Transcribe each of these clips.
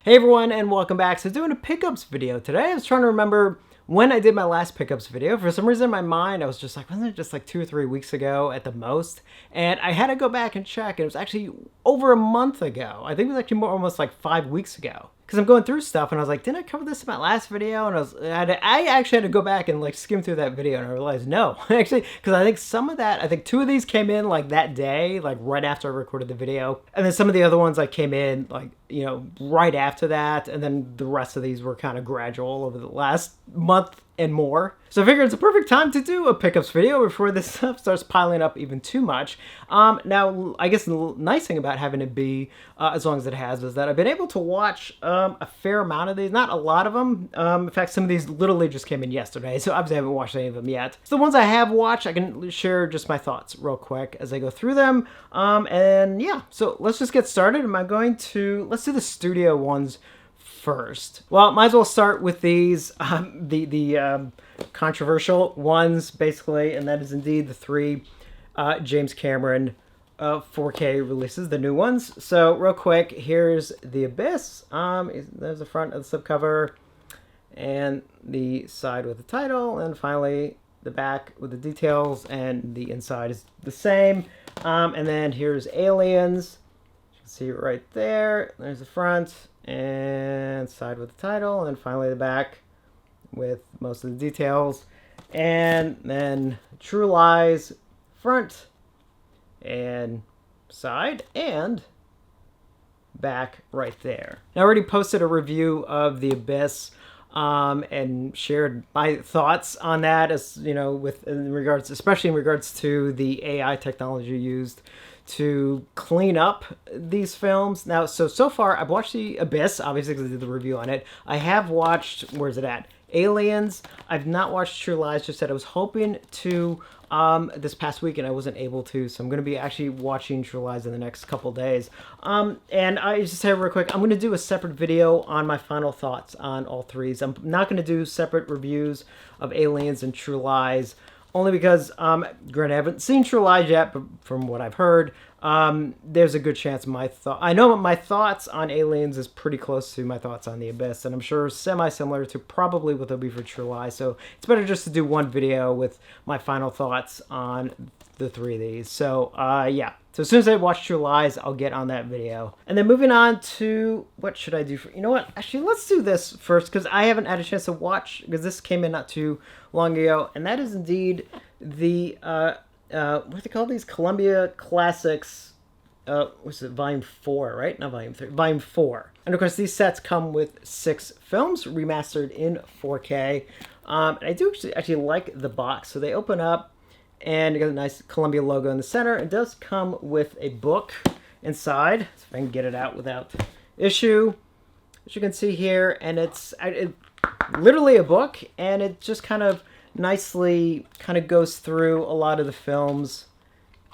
Hey everyone, and welcome back. So doing a pickups video today. I was trying to remember when I did my last pickups video. For some reason in my mind, I was just like, wasn't it just like 2 or 3 weeks ago at the most? And I had to go back and check. It was actually over a month ago. I think it was actually almost like 5 weeks ago. Because I'm going through stuff and I was like, didn't I cover this in my last video? And I actually had to go back and like skim through that video and I realized no. Actually, because I think some of that, I think 2 of these came in like that day, like right after I recorded the video. And then some of the other ones like came in like, you know, right after that. And then the rest of these were kind of gradual over the last month and more. So I figured it's a perfect time to do a pickups video before this stuff starts piling up even too much. Now, I guess the nice thing about having it be as long as it has is that I've been able to watch a fair amount of these. Not a lot of them. In fact, some of these literally just came in yesterday, so obviously I haven't watched any of them yet. So the ones I have watched, I can share just my thoughts real quick as I go through them. And yeah, so let's just get started. Let's do the studio ones first. Well, might as well start with these, the controversial ones, basically, and that is indeed the 3 James Cameron 4K releases, the new ones. So, real quick, here's The Abyss. There's the front of the slipcover, and the side with the title, and finally the back with the details, and the inside is the same. And then here's Aliens. You can see it right there. There's the front and side with the title, and finally the back with most of the details, and then True Lies, front and side and back right there. I already posted a review of The Abyss and shared my thoughts on that, as you know, especially in regards to the AI technology used to clean up these films. Now, so far, I've watched The Abyss, obviously, because I did the review on it. I have watched, where's it at? Aliens. I've not watched True Lies, just said I was hoping to this past week and I wasn't able to, so I'm going to be actually watching True Lies in the next couple days. And I just say real quick, I'm going to do a separate video on my final thoughts on all 3s. I'm not going to do separate reviews of Aliens and True Lies, only because, granted, I haven't seen True Lies yet, but from what I've heard, there's a good chance I know my thoughts on Aliens is pretty close to my thoughts on The Abyss, and I'm sure semi-similar to probably what they'll be for True Lies, so it's better just to do one video with my final thoughts on the 3 of these. So, yeah. So as soon as I watch True Lies, I'll get on that video. And then moving on to, what should I do for, you know what, actually, let's do this first, because I haven't had a chance to watch, because this came in not too long ago, and that is indeed the, what do they call these? Columbia Classics, what's it, Volume 4, right? Not Volume 3, Volume 4. And of course, these sets come with 6 films remastered in 4K. And I do actually like the box. So they open up, and you got a nice Columbia logo in the center. It does come with a book inside, so if I can get it out without issue. As you can see here, and it's literally a book, and it just kind of nicely goes through a lot of the films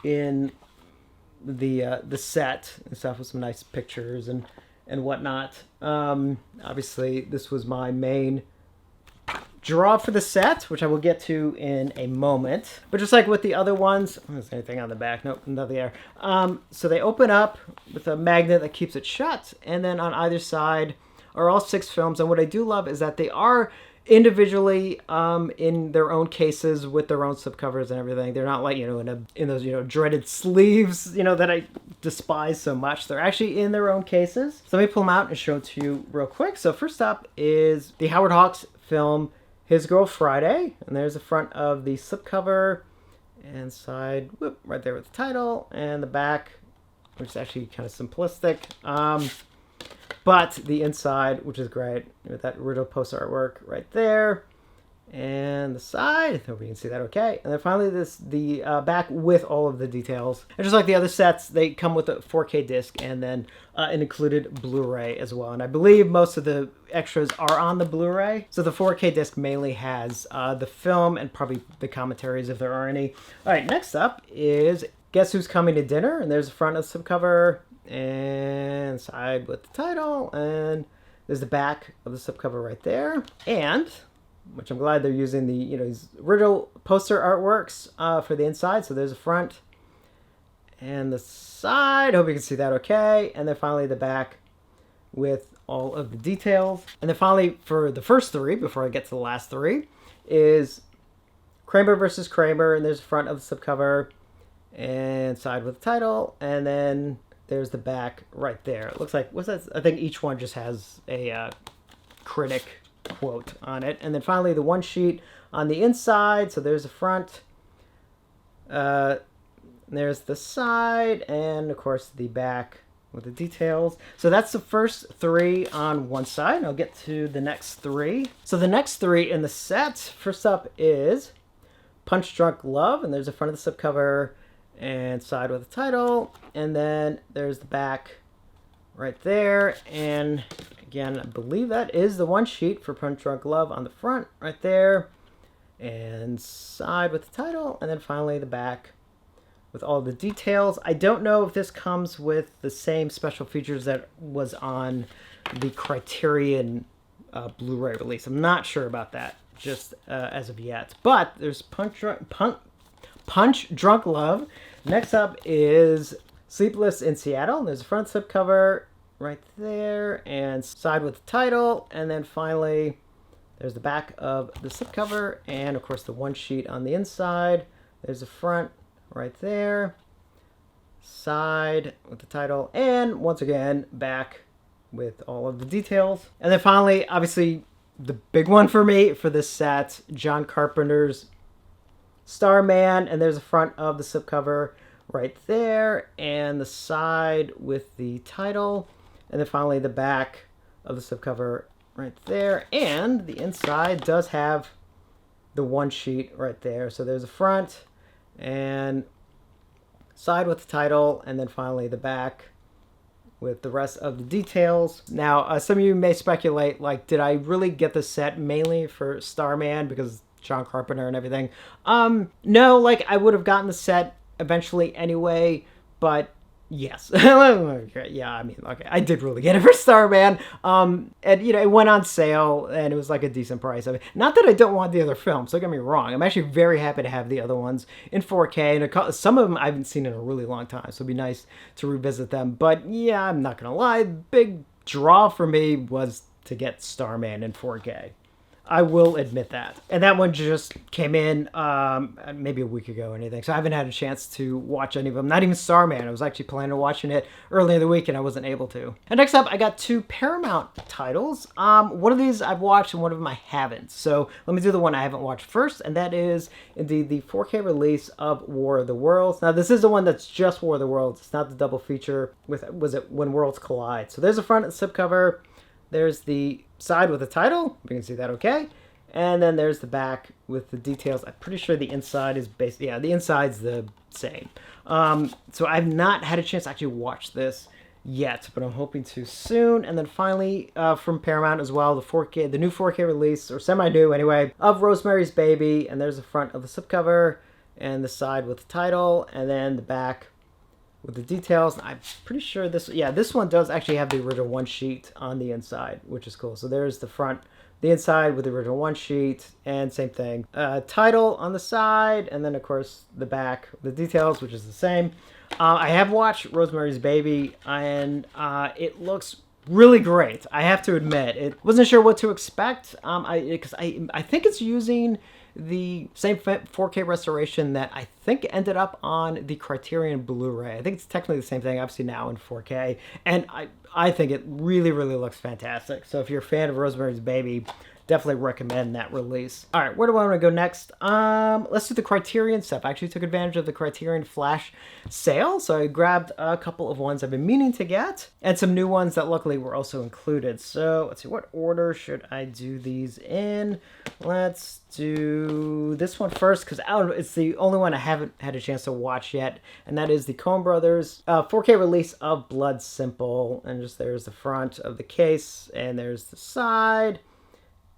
in the set and stuff, with some nice pictures and whatnot. Obviously, this was my main draw for the set, which I will get to in a moment. But just like with the other ones, there's anything on the back? Nope, nothing there. So they open up with a magnet that keeps it shut, and then on either side are all 6 films. And what I do love is that they are individually in their own cases with their own slipcovers and everything. They're not like, you know, in those, you know, dreaded sleeves, you know, that I despise so much. They're actually in their own cases. So let me pull them out and show it to you real quick. So first up is the Howard Hawks film His Girl Friday, and there's the front of the slipcover and side, whoop, right there with the title, and the back, which is actually kind of simplistic. But the inside, which is great, with that original poster artwork right there, and the side, I hope you can see that okay. And then finally the back with all of the details. And just like the other sets, they come with a 4K disc and then an included Blu-ray as well. And I believe most of the extras are on the Blu-ray. So the 4K disc mainly has the film and probably the commentaries if there are any. All right, next up is Guess Who's Coming to Dinner? And there's the front of the slipcover and side with the title, and there's the back of the slipcover right there, and which I'm glad they're using the, you know, these original poster artworks for the inside. So there's the front and the side. Hope you can see that okay. And then finally the back with all of the details. And then finally, for the first three, before I get to the last three, is Kramer versus Kramer, and there's the front of the slipcover and side with the title, and then there's the back right there. It looks like, what's that? I think each one just has a critic quote on it. And then finally the one sheet on the inside. So there's the front, there's the side, and of course the back with the details. So that's the first three on one side. I'll get to the next three. So the next three in the set, first up is Punch Drunk Love, and there's the front of the slipcover and side with the title, and then there's the back right there. And again, I believe that is the one sheet for Punch Drunk Love on the front right there, and side with the title, and then finally the back with all the details. I don't know if this comes with the same special features that was on the Criterion Blu-ray release. I'm not sure about that just as of yet. But there's Punch Drunk Love. Next up is Sleepless in Seattle. And there's a front slipcover right there and side with the title. And then finally, there's the back of the slipcover and, of course, the one sheet on the inside. There's the front right there, side with the title, and once again, back with all of the details. And then finally, obviously, the big one for me for this set, John Carpenter's Starman, and there's the front of the slipcover right there, and the side with the title, and then finally the back of the slipcover right there, and the inside does have the one sheet right there. So there's a front and side with the title, and then finally the back with the rest of the details. Now, some of you may speculate, like, did I really get the set mainly for Starman because John Carpenter and everything? No, like, I would have gotten the set eventually anyway, but yes. Yeah, I mean, okay, I did really get it for Starman. And, you know, it went on sale, and it was like a decent price. I mean, not that I don't want the other films, don't get me wrong. I'm actually very happy to have the other ones in 4K, and some of them I haven't seen in a really long time, so it'd be nice to revisit them. But, yeah, I'm not gonna lie, big draw for me was to get Starman in 4K. I will admit that. And that one just came in maybe a week ago or anything. So I haven't had a chance to watch any of them. Not even Starman. I was actually planning on watching it earlier in the week and I wasn't able to. And next up, I got two Paramount titles. One of these I've watched and one of them I haven't. So let me do the one I haven't watched first. And that is indeed the 4K release of War of the Worlds. Now this is the one that's just War of the Worlds. It's not the double feature with, was it When Worlds Collide? So there's the front and slipcover. There's the side with the title. You can see that okay. And then there's the back with the details. I'm pretty sure the inside is based... Yeah, the inside's the same. So I've not had a chance to actually watch this yet, but I'm hoping to soon. And then finally, from Paramount as well, the 4K, the new 4K release, or semi-new anyway, of Rosemary's Baby. And there's the front of the slipcover and the side with the title, and then the back with the details. I'm pretty sure this, yeah, this one does actually have the original one sheet on the inside, which is cool. So there's the front, the inside with the original one sheet, and same thing. Title on the side, and then of course the back, the details, which is the same. I have watched Rosemary's Baby, and it looks really great. I have to admit, it wasn't sure what to expect. Because I think it's using the same 4K restoration that I think ended up on the Criterion Blu-ray. I think it's technically the same thing, obviously now in 4K, and I think it really, really looks fantastic. So if you're a fan of Rosemary's Baby, definitely recommend that release. All right, where do I want to go next? Let's do the Criterion stuff. I actually took advantage of the Criterion Flash sale, so I grabbed a couple of ones I've been meaning to get, and some new ones that luckily were also included. So let's see, what order should I do these in? Let's do this one first, because it's the only one I haven't had a chance to watch yet, and that is the Coen Brothers 4K release of Blood Simple. And just there's the front of the case, and there's the side,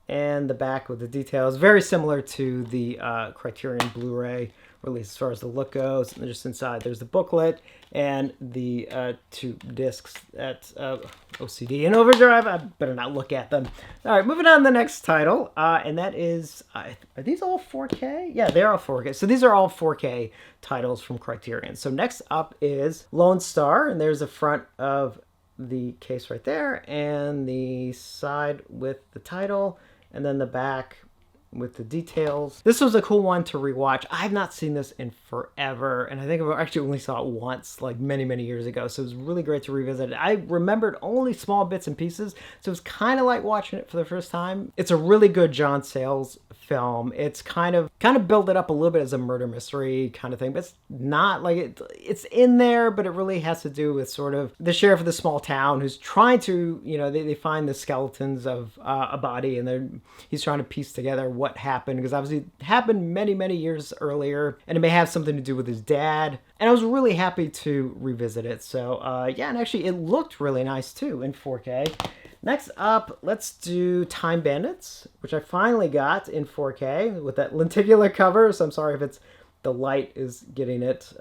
and the back with the details. Very similar to the Criterion Blu-ray release as far as the look goes. And just inside there's the booklet and the two discs at OCD and Overdrive. I better not look at them. All right, moving on to the next title. And that is, are these all 4K? Yeah, they're all 4K. So these are all 4K titles from Criterion. So next up is Lone Star, and there's the front of the case right there, and the side with the title, and then the back with the details. This was a cool one to rewatch. I've not seen this in forever, and I think I actually only saw it once, like many years ago, so it was really great to revisit it. I remembered only small bits and pieces, so it was kind of like watching it for the first time. It's a really good John Sayles film. It's kind of built it up a little bit as a murder mystery kind of thing, but it's not like it's in there, but it really has to do with sort of the sheriff of the small town who's trying to, they find the skeletons of a body, and he's trying to piece together what happened, because obviously it happened many years earlier, and it may have something to do with his dad. And I was really happy to revisit it. So yeah, and actually it looked really nice too in 4K. Next up, let's do Time Bandits, which I finally got in 4K with that lenticular cover. So I'm sorry if the light is getting it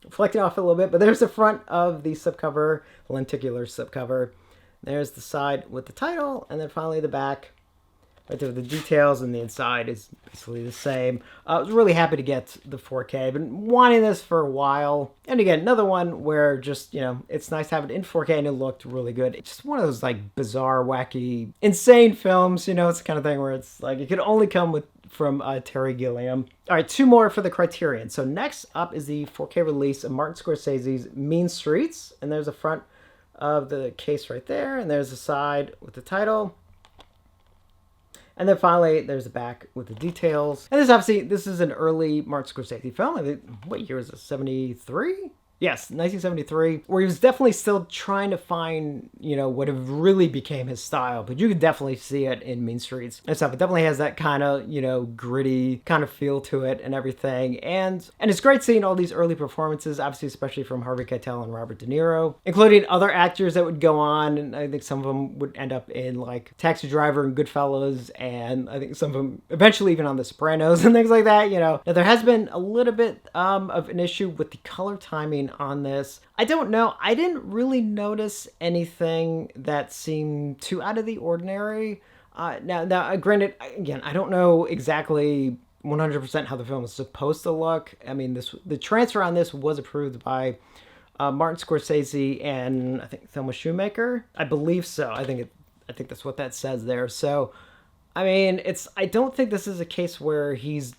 reflecting off a little bit. But there's the front of the slipcover, lenticular slipcover. There's the side with the title, and then finally the back right there with the details, and the inside is basically the same. I was really happy to get the 4K. I've been wanting this for a while. And again, another one where just, it's nice to have it in 4K, and it looked really good. It's just one of those like bizarre, wacky, insane films, it's the kind of thing where it's like it could only come from Terry Gilliam. All right, 2 more for the Criterion. So next up is the 4K release of Martin Scorsese's Mean Streets, and there's the front of the case right there, and there's the side with the title. And then finally, there's the back with the details. And this is an early Martin Scorsese film. I think, what year is it? 73? Yes, 1973, where he was definitely still trying to find, what really became his style. But you could definitely see it in Mean Streets and stuff. It definitely has that kind of, gritty kind of feel to it and everything. And it's great seeing all these early performances, obviously, especially from Harvey Keitel and Robert De Niro, including other actors that would go on. And I think some of them would end up in, like, Taxi Driver and Goodfellas. And I think some of them eventually even on The Sopranos and things like that, Now, there has been a little bit of an issue with the color timing on this. I don't know. I didn't really notice anything that seemed too out of the ordinary. Now, granted, again, I don't know exactly 100% how the film is supposed to look. I mean, the transfer on this was approved by Martin Scorsese and I think Thelma Shoemaker. I believe so. I think that's what that says there. So, I mean, I don't think this is a case where he's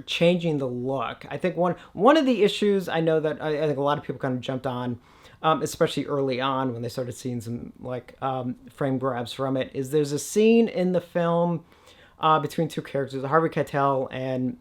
changing the look. I think one of the issues I know that I think a lot of people kind of jumped on, especially early on when they started seeing some like frame grabs from it, is there's a scene in the film between 2 characters, Harvey Keitel and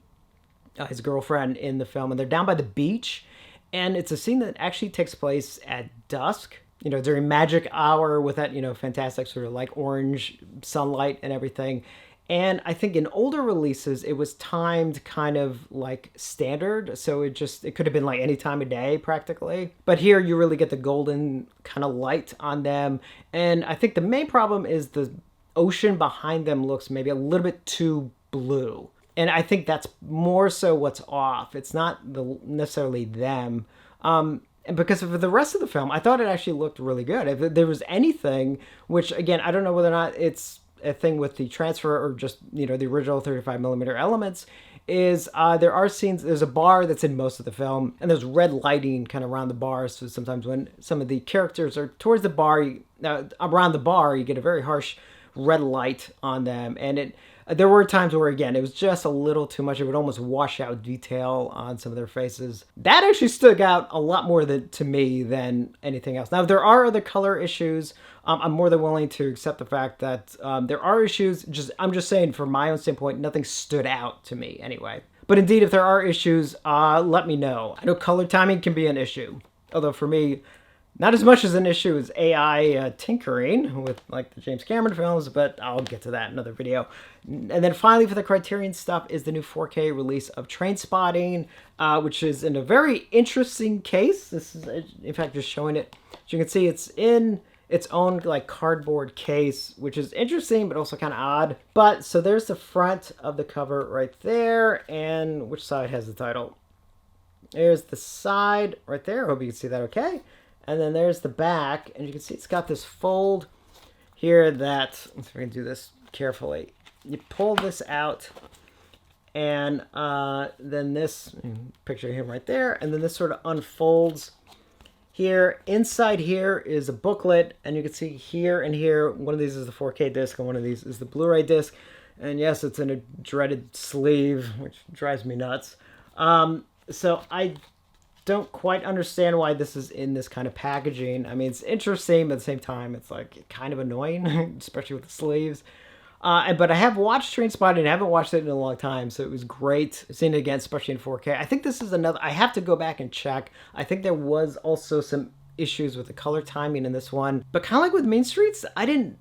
his girlfriend in the film, and they're down by the beach, and it's a scene that actually takes place at dusk, during magic hour with that, fantastic sort of like orange sunlight and everything. And I think in older releases, it was timed kind of like standard. So it could have been like any time of day practically. But here you really get the golden kind of light on them. And I think the main problem is the ocean behind them looks maybe a little bit too blue. And I think that's more so what's off. It's not necessarily them. And because for the rest of the film, I thought it actually looked really good. If there was anything, which again, I don't know whether or not it's a thing with the transfer or just, the original 35mm elements, is there are scenes, there's a bar that's in most of the film, and there's red lighting kind of around the bar. So sometimes when some of the characters are towards the bar, around the bar, you get a very harsh red light on them. And there were times where, again, it was just a little too much. It would almost wash out detail on some of their faces. That actually stuck out a lot more to me than anything else. Now, there are other color issues. I'm more than willing to accept the fact that there are issues. I'm just saying, from my own standpoint, nothing stood out to me anyway. But indeed, if there are issues, let me know. I know color timing can be an issue. Although for me, not as much as an issue as AI tinkering with like the James Cameron films, but I'll get to that in another video. And then finally for the Criterion stuff is the new 4K release of Trainspotting, which is in a very interesting case. This is, in fact, just showing it. As you can see, it's in its own like cardboard case, which is interesting, but also kind of odd. But so there's the front of the cover right there. And which side has the title? There's the side right there. I hope you can see that okay. And then there's the back, and you can see it's got this fold here that, let's see if I can do this carefully. You pull this out, and then this, picture him right there, and then this sort of unfolds here. Inside here is a booklet, and you can see here and here, one of these is the 4K disc, and one of these is the Blu-ray disc. And yes, it's in a dreaded sleeve, which drives me nuts. So I don't quite understand why this is in this kind of packaging. I mean, it's interesting, but at the same time, it's like kind of annoying, especially with the sleeves. But I have watched Trainspotting. I haven't watched it in a long time, so it was great seeing it again, especially in 4K. I think this is another. I have to go back and check. I think there was also some issues with the color timing in this one, but kind of like with Mean Streets,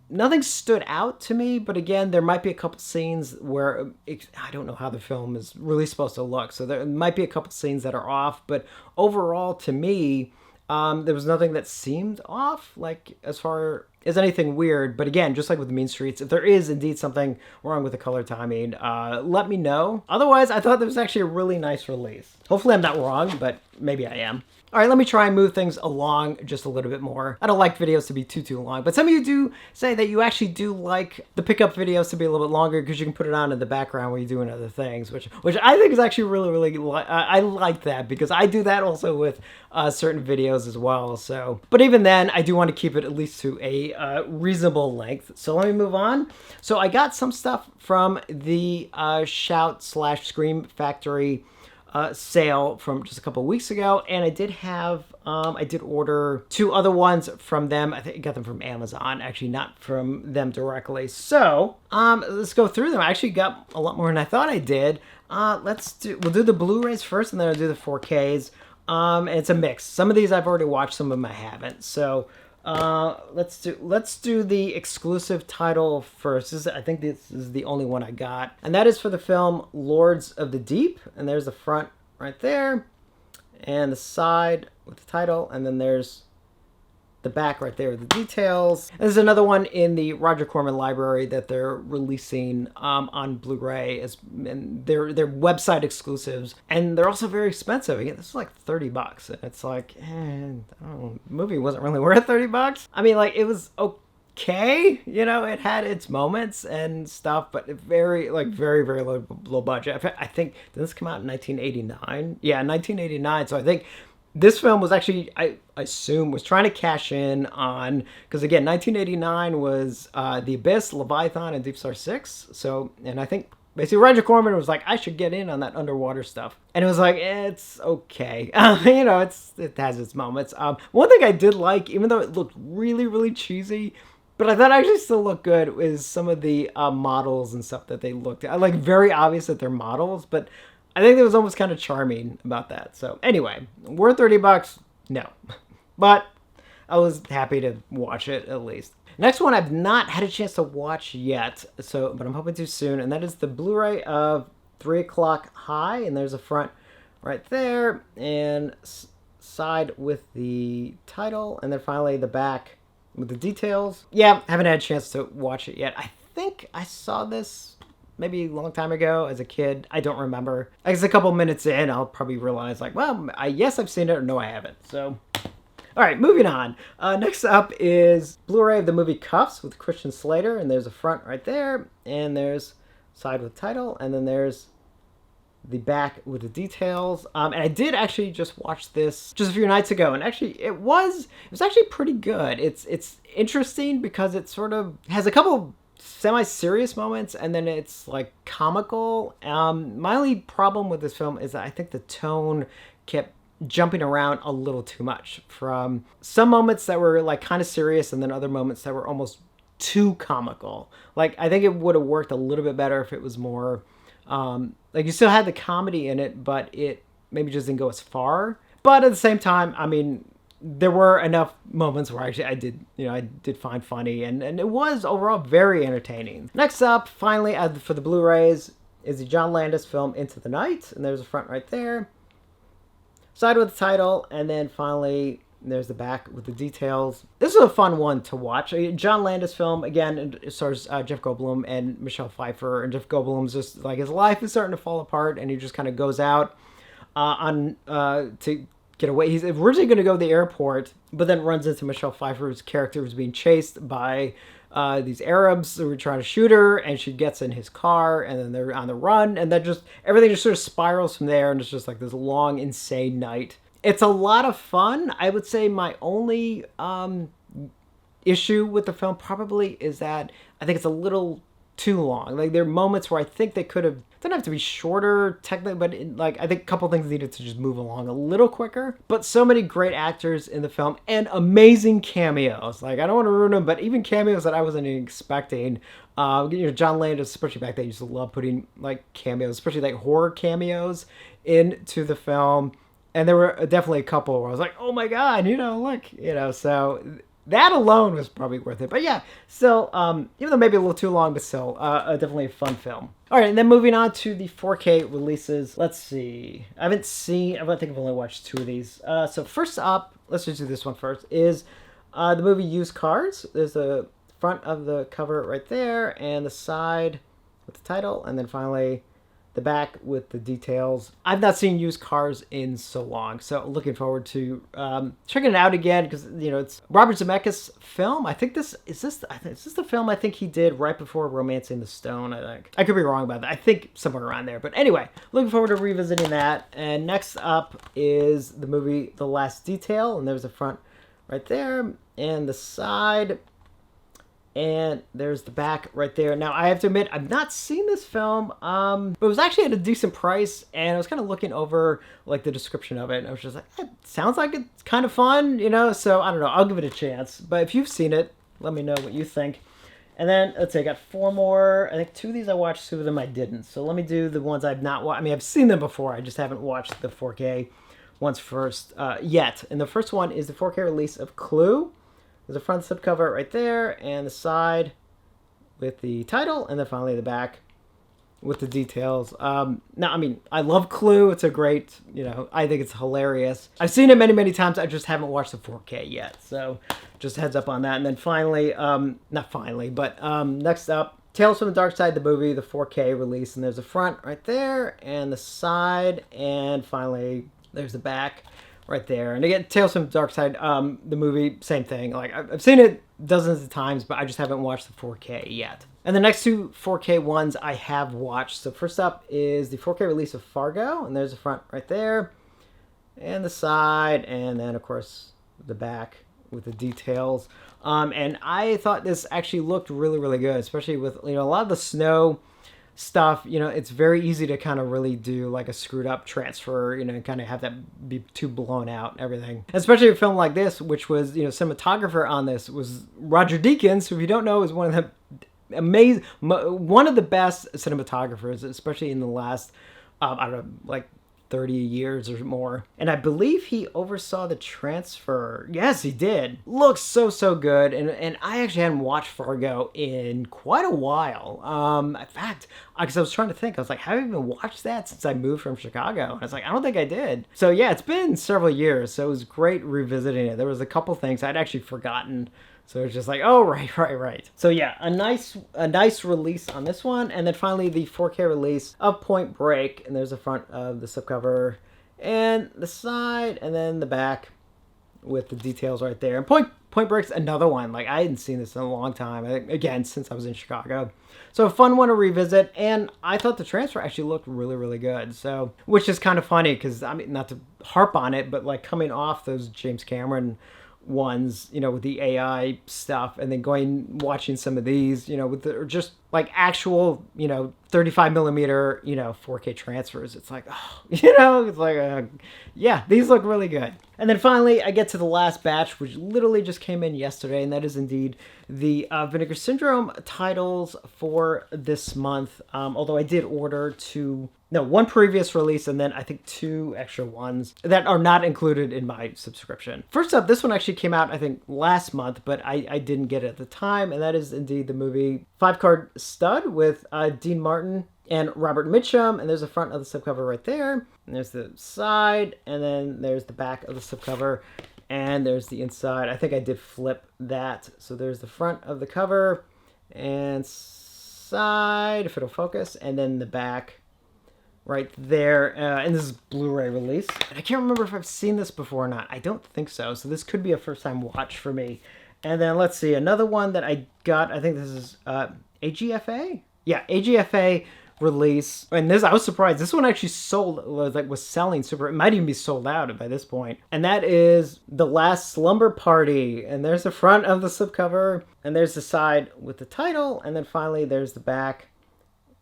nothing stood out to me. But again, there might be a couple scenes where I don't know how the film is really supposed to look, so there might be a couple scenes that are off. But overall, to me, there was nothing that seemed off, like as far as anything weird. But again, just like with Mean Streets, if there is indeed something wrong with the color timing, let me know. Otherwise, I thought this was actually a really nice release. Hopefully I'm not wrong, but maybe I am. All right, let me try and move things along just a little bit more. I don't like videos to be too long, but some of you do say that you actually do like the pickup videos to be a little bit longer because you can put it on in the background while you're doing other things, which I think is actually really, I like that because I do that also with certain videos as well. So, but even then, I do want to keep it at least to a reasonable length. So let me move on. So I got some stuff from the Shout/Scream Factory sale from just a couple weeks ago, and I did order 2 other ones from them. I think I got them from Amazon, actually not from them directly. So let's go through them. I actually got a lot more than I thought I did. We'll do the Blu-rays first, and then I'll do the 4Ks. And it's a mix. Some of these I've already watched, some of them I haven't. So let's do the exclusive title first. I think this is the only one I got, and that is for the film Lords of the Deep. And there's the front right there, and the side with the title, and then there's the back right there with the details. And there's another one in the Roger Corman library that they're releasing on Blu-ray, and they're website exclusives, and they're also very expensive. Again, this is like $30, and it's like, the movie wasn't really worth $30. I mean, like, it was okay, it had its moments and stuff, but very low budget. I think, did this come out in 1989? Yeah, 1989. So I think this film was actually, I assume, was trying to cash in on, because again, 1989 was The Abyss, Leviathan, and Deep Star 6. So, and I think basically Roger Corman was like, I should get in on that underwater stuff. And it was like, it's okay. It has its moments. One thing I did like, even though it looked really cheesy, but I thought it actually still looked good, is some of the models and stuff that they looked at. Like, very obvious that they're models, but I think it was almost kind of charming about that. So anyway, worth $30? No. But I was happy to watch it at least. Next one I've not had a chance to watch yet, but I'm hoping to soon, and that is the Blu-ray of 3 O'Clock High, and there's a front right there, and side with the title, and then finally the back with the details. Yeah, haven't had a chance to watch it yet. I think I saw this maybe a long time ago as a kid. I don't remember. I guess a couple minutes in, I'll probably realize, like, well, yes, I've seen it, or no, I haven't. So, all right, moving on. Next up is Blu-ray of the movie Cuffs with Christian Slater, and there's a front right there, and there's side with title, and then there's the back with the details. And I did actually just watch this just a few nights ago, and actually it was actually pretty good. It's interesting because it sort of has a couple semi-serious moments, and then it's like comical. My only problem with this film is that I think the tone kept jumping around a little too much, from some moments that were like kind of serious, and then other moments that were almost too comical. Like, I think it would have worked a little bit better if it was more like, you still had the comedy in it, but it maybe just didn't go as far. But at the same time, I mean, there were enough moments where actually I did find funny, and it was overall very entertaining. Next up, finally, for the Blu-rays, is the John Landis film Into the Night, and there's a front right there, side with the title, and then finally there's the back with the details. This is a fun one to watch. A John Landis film, again, it stars Jeff Goldblum and Michelle Pfeiffer, and Jeff Goldblum's just like, his life is starting to fall apart, and he just kind of goes out to get away. He's originally going to go to the airport, but then runs into Michelle Pfeiffer's character, who's being chased by these Arabs who were trying to shoot her, and she gets in his car, and then they're on the run, and then just everything just sort of spirals from there, and it's just like this long, insane night. It's a lot of fun. I would say my only issue with the film probably is that I think it's a little too long. Like there are moments where I think they could have, doesn't have to be shorter technically, but I think a couple things needed to just move along a little quicker. But so many great actors in the film and amazing cameos. Like I don't want to ruin them, but even cameos that I wasn't expecting. John Landis, especially back then, used to love putting like cameos, especially like horror cameos into the film. And there were definitely a couple where I was like, oh my God, look, so that alone was probably worth it. But yeah, still, even though maybe a little too long, but still, definitely a fun film. All right, and then moving on to the 4K releases. Let's see. I think I've only watched 2 of these. So first up, let's just do this one first, is the movie Used Cars. There's the front of the cover right there, and the side with the title, and then finally the back with the details. I've not seen Used Cars in so long, so looking forward to checking it out again, because it's Robert Zemeckis' film. I think is this the film I think he did right before Romancing the Stone. I think I could be wrong about that. I think somewhere around there. But anyway, looking forward to revisiting that. And next up is the movie The Last Detail, and there's the front right there and the side. And there's the back right there. Now, I have to admit, I've not seen this film, but it was actually at a decent price, and I was kind of looking over, like, the description of it, and I was just like, it sounds like it's kind of fun, so I don't know, I'll give it a chance. But if you've seen it, let me know what you think. And then, let's see, I got 4 more. I think 2 of these I watched, 2 of them I didn't. So let me do the ones I've not watched. I mean, I've seen them before, I just haven't watched the 4K ones first yet. And the first one is the 4K release of Clue. There's a front slipcover right there, and the side with the title, and then finally the back with the details. Now, I mean, I love Clue. It's a great, I think it's hilarious. I've seen it many, many times. I just haven't watched the 4K yet. So just heads up on that. And then finally, not finally, but next up, Tales from the Dark Side, the movie, the 4K release. And there's the front right there, and the side, and finally there's the back right there. And again, Tales from the Dark Side, the movie, same thing. Like, I've seen it dozens of times, but I just haven't watched the 4K yet. And the next 2 4K ones I have watched. So first up is the 4K release of Fargo, and there's the front right there, and the side, and then, of course, the back with the details. And I thought this actually looked really, really good, especially with, a lot of the snow stuff. It's very easy to kind of really do like a screwed up transfer, and kind of have that be too blown out and everything. Especially a film like this, which was, cinematographer on this was Roger Deakins, who, if you don't know, is one of the best cinematographers, especially in the last, I don't know, like 30 years or more. And I believe he oversaw the transfer. Yes, he did. Looks so good. And I actually hadn't watched Fargo in quite a while. In fact, because I was trying to think, I was like, have I even watched that since I moved from Chicago? And I was like, I don't think I did. So yeah, it's been several years. So it was great revisiting it. There was a couple things I'd actually forgotten. So it's just like, oh, right. So yeah, a nice release on this one. And then finally the 4K release of Point Break. And there's the front of the slipcover and the side, and then the back with the details right there. And Point Break's another one. Like, I hadn't seen this in a long time. Again, since I was in Chicago. So a fun one to revisit. And I thought the transfer actually looked really, really good. So, which is kind of funny because, I mean, not to harp on it, but like coming off those James Cameron ones, with the AI stuff, and then watching some of these, with just like actual, 35 millimeter, 4K transfers. It's like, oh, it's like, yeah, these look really good. And then finally, I get to the last batch, which literally just came in yesterday, and that is indeed the Vinegar Syndrome titles for this month. Although I did order 1 previous release, and then I think 2 extra ones that are not included in my subscription. First up, this one actually came out, I think, last month, but I didn't get it at the time, and that is indeed the movie 5-Card Stud with Dean Martin and Robert Mitchum, and there's the front of the slipcover right there, and there's the side, and then there's the back of the slipcover, and there's the inside. I think I did flip that. So there's the front of the cover and side, if it'll focus, and then the back right there. And this is Blu-ray release. And I can't remember if I've seen this before or not. I don't think so. So this could be a first-time watch for me. And then let's see, another one that I got. I think this is AGFA. Yeah, AGFA, which is the release. And this, I was surprised. This one actually was selling super. It might even be sold out by this point. And that is The Last Slumber Party. And there's the front of the slipcover, and there's the side with the title, and then finally there's the back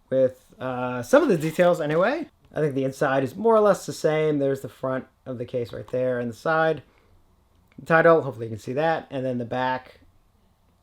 with some of the details anyway. I think the inside is more or less the same. There's the front of the case right there, and the side, the title, hopefully you can see that, and then the back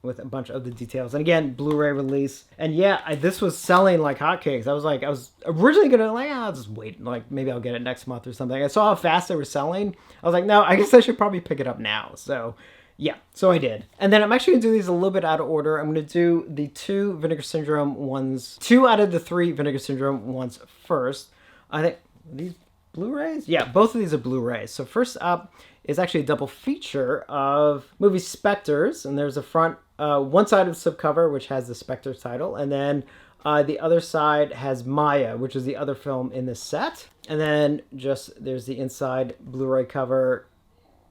with a bunch of the details. And again, Blu-ray release. And yeah, this was selling like hotcakes. I was originally gonna I'll just wait, like maybe I'll get it next month or something. I saw how fast they were selling. I was like, no, I guess I should probably pick it up now. So yeah, so I did. And then I'm actually gonna do these a little bit out of order. I'm gonna do the 2 Vinegar Syndrome ones, 2 out of the 3 Vinegar Syndrome ones first. I think these Blu-rays? Yeah, both of these are Blu-rays. So first up is actually a double feature of movie Specters, and there's a front, one side of the slipcover, which has the Specters title, and then the other side has Maya, which is the other film in this set. And then just there's the inside Blu-ray cover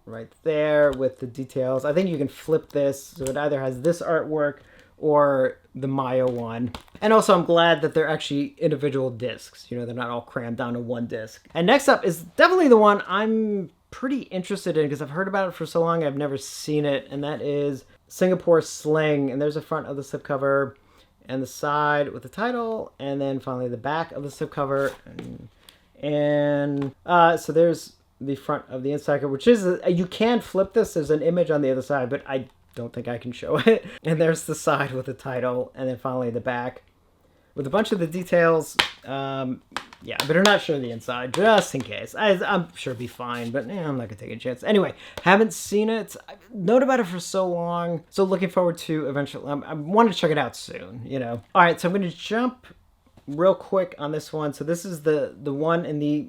right there with the details. I think you can flip this, so it either has this artwork or the Maya one. And also I'm glad that they're actually individual discs. You know, they're not all crammed down to one disc. And next up is definitely the one I'm pretty interested in because I've heard about it for so long, I've never seen it, and that is Singapore Sling. And there's a front of the slipcover and the side with the title, and then finally the back of the slipcover. And so there's the front of the inside cover, which is, you can flip this. There's an image on the other side, but I don't think I can show it. And there's the side with the title, and then finally the back with a bunch of the details. Yeah, I better not show the inside, just in case. I'm sure it'll be fine, but I'm not gonna take a chance. Anyway, haven't seen it. I've known about it for so long, so looking forward to eventually. I want to check it out soon, you know. All right, so I'm gonna jump real quick on this one. So this is the one in the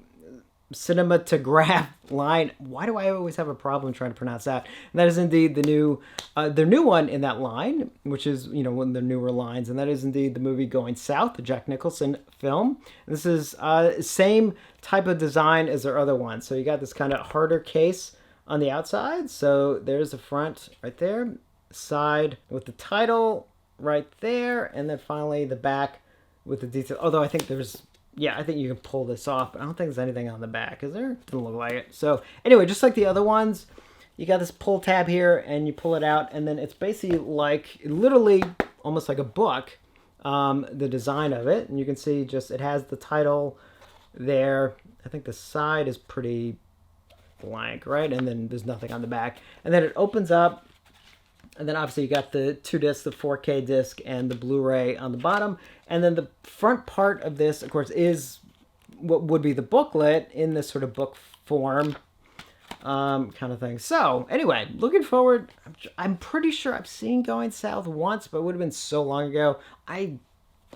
cinematograph line. Why do I always have a problem trying to pronounce that? And that is indeed the new one in that line, which is, you know, one of the newer lines, and that is indeed the movie Going South, the Jack Nicholson film. This is same type of design as their other one. So you got this kind of harder case on the outside. So there's the front right there, side with the title right there, and then finally the back with the detail. Although I think there's, yeah, I think you can pull this off, but I don't think there's anything on the back, is there? Doesn't look like it. So anyway, just like the other ones, you got this pull tab here, and you pull it out, and then it's basically like, literally almost like a book, the design of it. And you can see just, it has the title there. I think the side is pretty blank, right? And then there's nothing on the back. And then it opens up, and then obviously you got the 2 discs, the 4K disc and the Blu-ray on the bottom. And then the front part of this, of course, is what would be the booklet in this sort of book form kind of thing. So anyway, looking forward. I'm pretty sure I've seen Going South once, but it would have been so long ago. I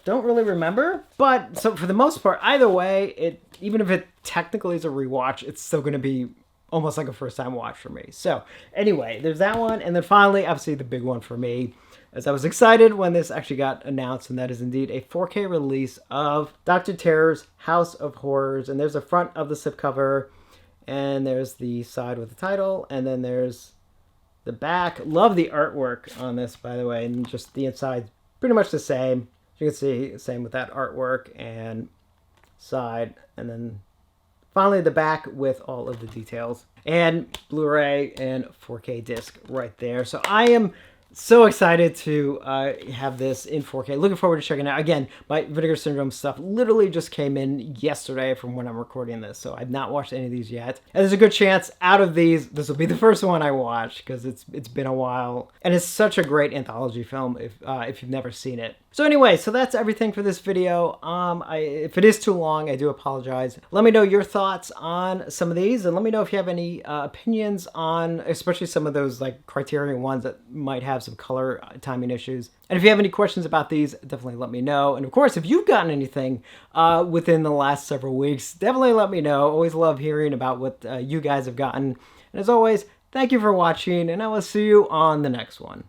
don't really remember. But so for the most part, either way, even if it technically is a rewatch, it's still going to be almost like a first-time watch for me. So anyway, there's that one. And then finally, obviously the big one for me, as I was excited when this actually got announced, and that is indeed a 4K release of Dr. Terror's House of Horrors. And there's the front of the slipcover, and there's the side with the title, and then there's the back. Love the artwork on this, by the way, and just the inside, pretty much the same. You can see, same with that artwork and side, and then finally the back with all of the details and Blu-ray and 4K disc right there. So I am so excited to have this in 4K. Looking forward to checking it out. Again, my Vinegar Syndrome stuff literally just came in yesterday from when I'm recording this, so I've not watched any of these yet. And there's a good chance out of these, this will be the first one I watch because it's been a while. And it's such a great anthology film if you've never seen it. So anyway, so that's everything for this video. If it is too long, I do apologize. Let me know your thoughts on some of these, and let me know if you have any opinions on, especially some of those like Criterion ones that might have some color timing issues. And if you have any questions about these, definitely let me know. And of course, if you've gotten anything within the last several weeks, definitely let me know. Always love hearing about what you guys have gotten. And as always, thank you for watching, and I will see you on the next one.